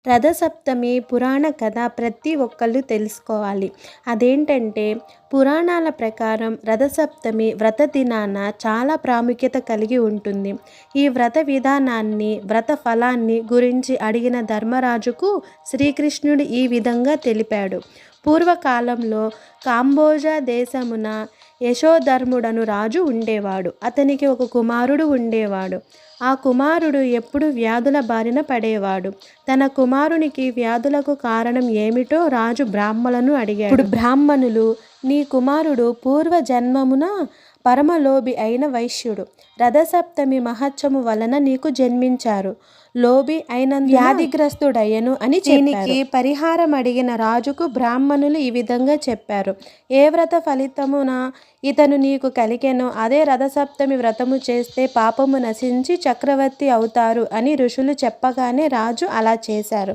రథసప్తమి పురాణ కథ ప్రతి ఒక్కళ్ళు తెలుసుకోవాలి. అదేంటంటే పురాణాల ప్రకారం రథసప్తమి వ్రత దినాన చాలా ప్రాముఖ్యత కలిగి ఉంటుంది. ఈ వ్రత విధానాన్ని, వ్రత ఫలాన్ని గురించి అడిగిన ధర్మరాజుకు శ్రీకృష్ణుడు ఈ విధంగా తెలిపాడు. పూర్వకాలంలో కాంబోజ దేశమున యశోధర్ముడను రాజు ఉండేవాడు. అతనికి ఒక కుమారుడు ఉండేవాడు. ఆ కుమారుడు ఎప్పుడు వ్యాధుల బారిన పడేవాడు. తన కుమారునికి వ్యాధులకు కారణం ఏమిటో రాజు బ్రాహ్మణులను అడిగాడు. ఇప్పుడు బ్రాహ్మణులు, నీ కుమారుడు పూర్వజన్మమున పరమలోభి అయిన వైశ్యుడు. రథసప్తమి మహత్యము వలన నీకు జన్మించారు. లోభి అయిన వ్యాధిగ్రస్తుడయ్యను అని దీనికి పరిహారం అడిగిన రాజుకు బ్రాహ్మణులు ఈ విధంగా చెప్పారు. ఏ వ్రత ఫలితమున ఇతను నీకు కలిగెనో అదే రథసప్తమి వ్రతము చేస్తే పాపము నశించి చక్రవర్తి అవుతారు అని ఋషులు చెప్పగానే రాజు అలా చేశారు.